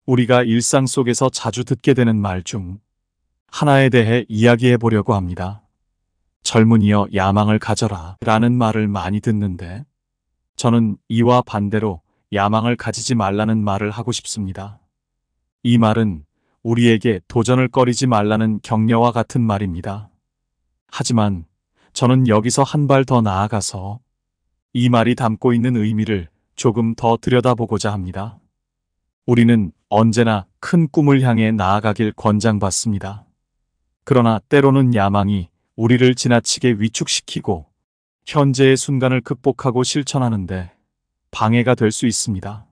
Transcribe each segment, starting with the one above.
우리가 일상 속에서 자주 듣게 되는 말 중 하나에 대해 이야기해 보려고 합니다. 젊은이여 야망을 가져라 라는 말을 많이 듣는데 저는 이와 반대로 야망을 가지지 말라는 말을 하고 싶습니다. 이 말은 우리에게 도전을 꺼리지 말라는 격려와 같은 말입니다. 하지만 저는 여기서 한 발 더 나아가서 이 말이 담고 있는 의미를 조금 더 들여다보고자 합니다. 우리는 언제나 큰 꿈을 향해 나아가길 권장받습니다. 그러나 때로는 야망이 우리를 지나치게 위축시키고 현재의 순간을 극복하고 실천하는데 방해가 될 수 있습니다.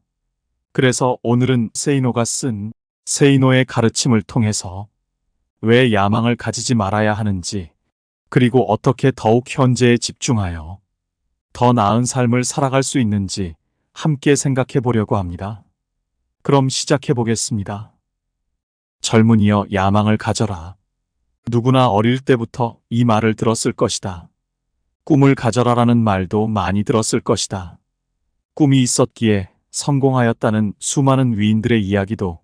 그래서 오늘은 세이노가 쓴 세이노의 가르침을 통해서 왜 야망을 가지지 말아야 하는지, 그리고 어떻게 더욱 현재에 집중하여 더 나은 삶을 살아갈 수 있는지 함께 생각해 보려고 합니다. 그럼 시작해 보겠습니다. 젊은이여 야망을 가져라. 누구나 어릴 때부터 이 말을 들었을 것이다. 꿈을 가져라라는 말도 많이 들었을 것이다. 꿈이 있었기에 성공하였다는 수많은 위인들의 이야기도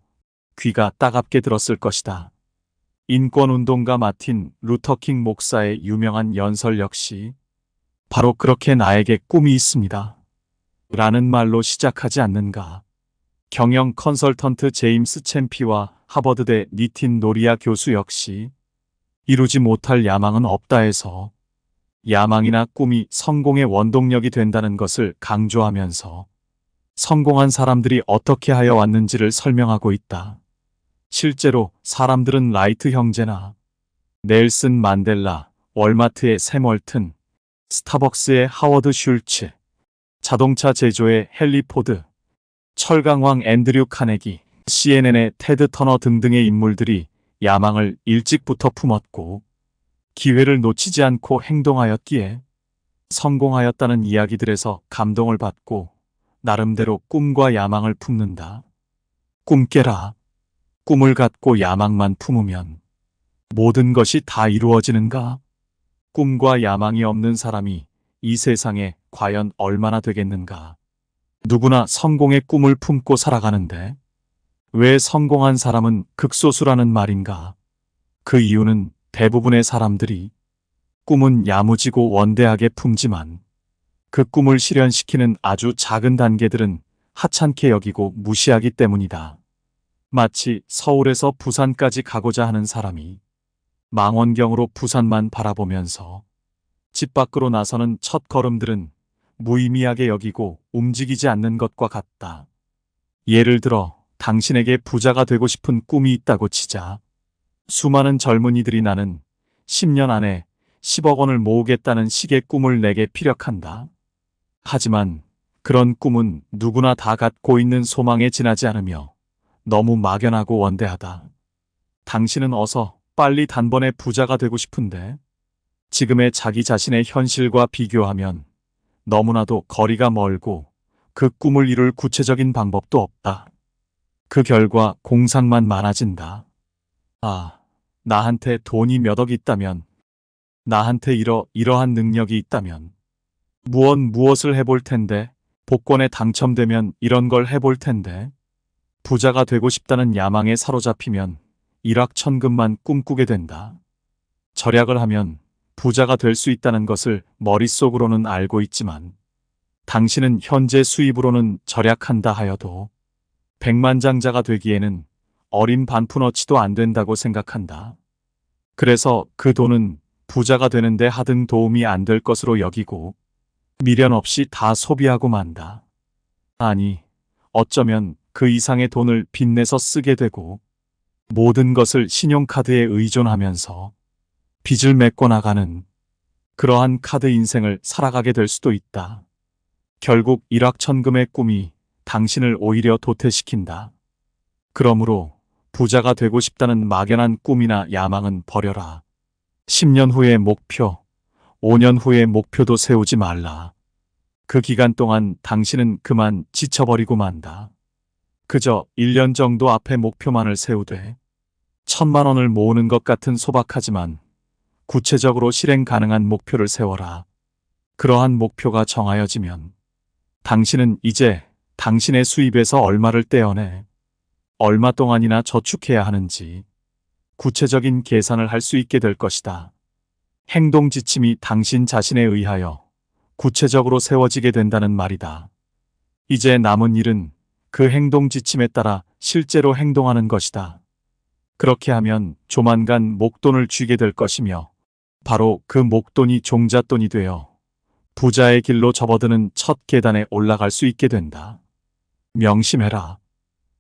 귀가 따갑게 들었을 것이다. 인권운동가 마틴 루터킹 목사의 유명한 연설 역시 바로 그렇게 나에게 꿈이 있습니다. 라는 말로 시작하지 않는가. 경영 컨설턴트 제임스 챔피와 하버드대 니틴 노리아 교수 역시 이루지 못할 야망은 없다해서 야망이나 꿈이 성공의 원동력이 된다는 것을 강조하면서 성공한 사람들이 어떻게 하여 왔는지를 설명하고 있다. 실제로 사람들은 라이트 형제나 넬슨 만델라, 월마트의 샘 월튼, 스타벅스의 하워드 슐츠, 자동차 제조의 헨리 포드, 철강왕 앤드류 카네기, CNN의 테드 터너 등등의 인물들이 야망을 일찍부터 품었고 기회를 놓치지 않고 행동하였기에 성공하였다는 이야기들에서 감동을 받고 나름대로 꿈과 야망을 품는다. 꿈 깨라. 꿈을 갖고 야망만 품으면 모든 것이 다 이루어지는가? 꿈과 야망이 없는 사람이 이 세상에 과연 얼마나 되겠는가? 누구나 성공의 꿈을 품고 살아가는데 왜 성공한 사람은 극소수라는 말인가? 그 이유는 대부분의 사람들이 꿈은 야무지고 원대하게 품지만 그 꿈을 실현시키는 아주 작은 단계들은 하찮게 여기고 무시하기 때문이다. 마치 서울에서 부산까지 가고자 하는 사람이 망원경으로 부산만 바라보면서 집 밖으로 나서는 첫 걸음들은 무의미하게 여기고 움직이지 않는 것과 같다. 예를 들어 당신에게 부자가 되고 싶은 꿈이 있다고 치자. 수많은 젊은이들이 나는 10년 안에 10억 원을 모으겠다는 식의 꿈을 내게 피력한다. 하지만 그런 꿈은 누구나 다 갖고 있는 소망에 지나지 않으며 너무 막연하고 원대하다. 당신은 어서 빨리 단번에 부자가 되고 싶은데 지금의 자기 자신의 현실과 비교하면 너무나도 거리가 멀고 그 꿈을 이룰 구체적인 방법도 없다. 그 결과 공상만 많아진다. 아, 나한테 돈이 몇 억 있다면, 나한테 이러한 능력이 있다면, 무엇을 해볼 텐데, 복권에 당첨되면 이런 걸 해볼 텐데, 부자가 되고 싶다는 야망에 사로잡히면 일확천금만 꿈꾸게 된다. 절약을 하면 부자가 될 수 있다는 것을 머릿속으로는 알고 있지만 당신은 현재 수입으로는 절약한다 하여도 백만장자가 되기에는 어린 반푼어치도 안 된다고 생각한다. 그래서 그 돈은 부자가 되는데 하등 도움이 안 될 것으로 여기고 미련 없이 다 소비하고 만다. 아니, 어쩌면 그 이상의 돈을 빚내서 쓰게 되고 모든 것을 신용카드에 의존하면서 빚을 메꿔 나가는 그러한 카드 인생을 살아가게 될 수도 있다. 결국 일확천금의 꿈이 당신을 오히려 도태시킨다. 그러므로 부자가 되고 싶다는 막연한 꿈이나 야망은 버려라. 10년 후의 목표, 5년 후의 목표도 세우지 말라. 그 기간 동안 당신은 그만 지쳐버리고 만다. 그저 1년 정도 앞에 목표만을 세우되 1,000만 원을 모으는 것 같은 소박하지만 구체적으로 실행 가능한 목표를 세워라. 그러한 목표가 정하여지면 당신은 이제 당신의 수입에서 얼마를 떼어내 얼마 동안이나 저축해야 하는지 구체적인 계산을 할 수 있게 될 것이다. 행동 지침이 당신 자신에 의하여 구체적으로 세워지게 된다는 말이다. 이제 남은 일은 그 행동 지침에 따라 실제로 행동하는 것이다. 그렇게 하면 조만간 목돈을 쥐게 될 것이며 바로 그 목돈이 종잣돈이 되어 부자의 길로 접어드는 첫 계단에 올라갈 수 있게 된다. 명심해라.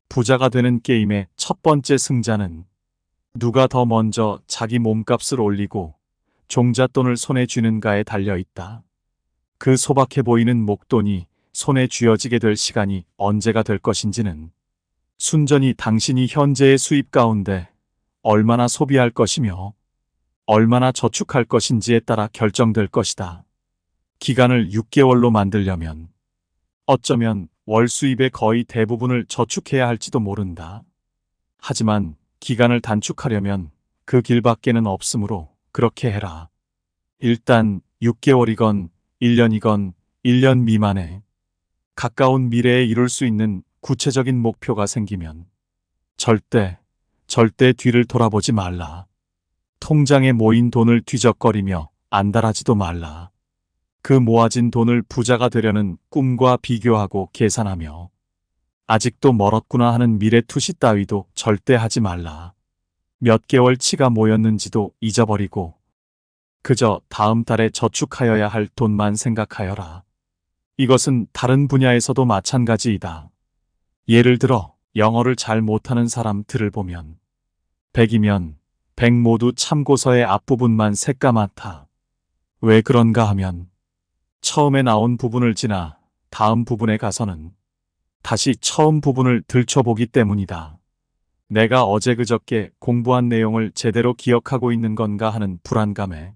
부자가 되는 게임의 첫 번째 승자는 누가 더 먼저 자기 몸값을 올리고 종잣돈을 손에 쥐는가에 달려 있다. 그 소박해 보이는 목돈이 손에 쥐어지게 될 시간이 언제가 될 것인지는 순전히 당신이 현재의 수입 가운데 얼마나 소비할 것이며 얼마나 저축할 것인지에 따라 결정될 것이다. 기간을 6개월로 만들려면 어쩌면 월 수입의 거의 대부분을 저축해야 할지도 모른다. 하지만 기간을 단축하려면 그 길밖에는 없으므로 그렇게 해라. 일단 6개월이건 1년이건 1년 미만에 가까운 미래에 이룰 수 있는 구체적인 목표가 생기면 절대 뒤를 돌아보지 말라. 통장에 모인 돈을 뒤적거리며 안달하지도 말라. 그 모아진 돈을 부자가 되려는 꿈과 비교하고 계산하며 아직도 멀었구나 하는 미래투시 따위도 절대 하지 말라. 몇 개월치가 모였는지도 잊어버리고 그저 다음 달에 저축하여야 할 돈만 생각하여라. 이것은 다른 분야에서도 마찬가지이다. 예를 들어 영어를 잘 못하는 사람들을 보면 100이면 100 모두 참고서의 앞부분만 새까맣다. 왜 그런가 하면 처음에 나온 부분을 지나 다음 부분에 가서는 다시 처음 부분을 들춰보기 때문이다. 내가 어제 그저께 공부한 내용을 제대로 기억하고 있는 건가 하는 불안감에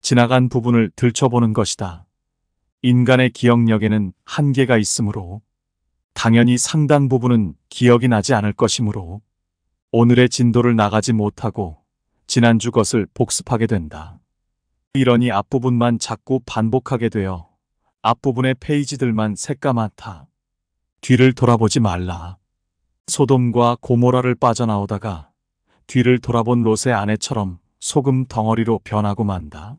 지나간 부분을 들춰보는 것이다. 인간의 기억력에는 한계가 있으므로 당연히 상당 부분은 기억이 나지 않을 것이므로 오늘의 진도를 나가지 못하고 지난주 것을 복습하게 된다. 이러니 앞부분만 자꾸 반복하게 되어 앞부분의 페이지들만 새까맣다. 뒤를 돌아보지 말라. 소돔과 고모라를 빠져나오다가 뒤를 돌아본 롯의 아내처럼 소금 덩어리로 변하고 만다.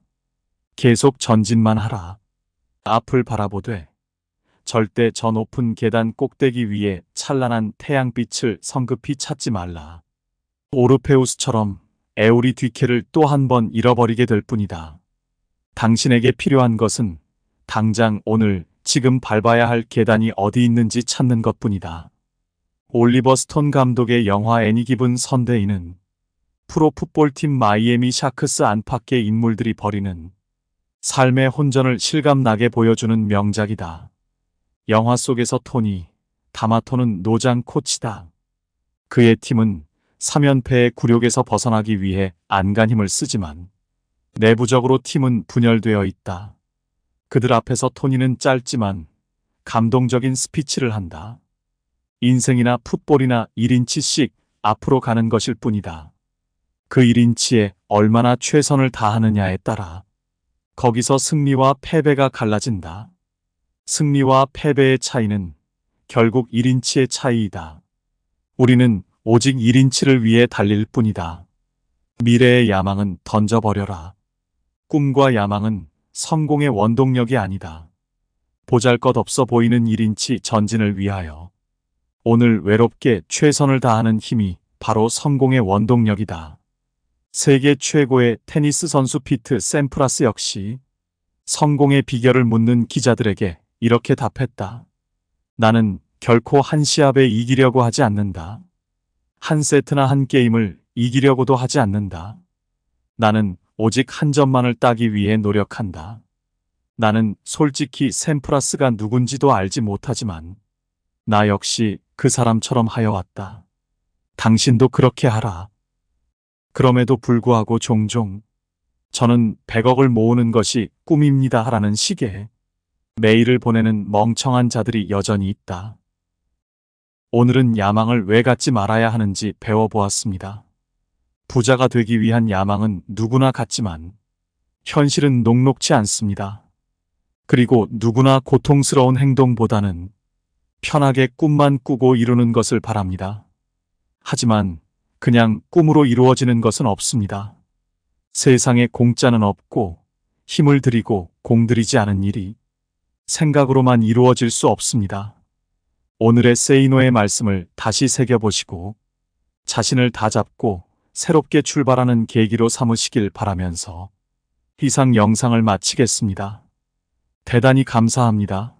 계속 전진만 하라. 앞을 바라보되 절대 저 높은 계단 꼭대기 위에 찬란한 태양빛을 성급히 찾지 말라. 오르페우스처럼 에오리 뒤캐를 또 한 번 잃어버리게 될 뿐이다. 당신에게 필요한 것은 당장 오늘 지금 밟아야 할 계단이 어디 있는지 찾는 것뿐이다. 올리버 스톤 감독의 영화 애니 기분 선데이는 프로 풋볼팀 마이애미 샤크스 안팎의 인물들이 벌이는 삶의 혼전을 실감나게 보여주는 명작이다. 영화 속에서 토니 다마토는 노장 코치다. 그의 팀은 3연패의 굴욕에서 벗어나기 위해 안간 힘을 쓰지만 내부적으로 팀은 분열되어 있다. 그들 앞에서 토니는 짧지만 감동적인 스피치를 한다. 인생이나 풋볼이나 1인치씩 앞으로 가는 것일 뿐이다. 그 1인치에 얼마나 최선을 다하느냐에 따라 거기서 승리와 패배가 갈라진다. 승리와 패배의 차이는 결국 1인치의 차이이다. 우리는 오직 1인치를 위해 달릴 뿐이다. 미래의 야망은 던져버려라. 꿈과 야망은 성공의 원동력이 아니다. 보잘것없어 보이는 1인치 전진을 위하여 오늘 외롭게 최선을 다하는 힘이 바로 성공의 원동력이다. 세계 최고의 테니스 선수 피트 샘프라스 역시 성공의 비결을 묻는 기자들에게 이렇게 답했다. 나는 결코 한 시합에 이기려고 하지 않는다. 한 세트나 한 게임을 이기려고도 하지 않는다. 나는 오직 한 점만을 따기 위해 노력한다. 나는 솔직히 샘프라스가 누군지도 알지 못하지만 나 역시 그 사람처럼 하여왔다. 당신도 그렇게 하라. 그럼에도 불구하고 종종 저는 100억을 모으는 것이 꿈입니다 하라는 식의 메일을 보내는 멍청한 자들이 여전히 있다. 오늘은 야망을 왜 갖지 말아야 하는지 배워보았습니다. 부자가 되기 위한 야망은 누구나 갖지만 현실은 녹록지 않습니다. 그리고 누구나 고통스러운 행동보다는 편하게 꿈만 꾸고 이루는 것을 바랍니다. 하지만 그냥 꿈으로 이루어지는 것은 없습니다. 세상에 공짜는 없고 힘을 들이고 공들이지 않은 일이 생각으로만 이루어질 수 없습니다. 오늘의 세이노의 말씀을 다시 새겨보시고 자신을 다잡고 새롭게 출발하는 계기로 삼으시길 바라면서 이상 영상을 마치겠습니다. 대단히 감사합니다.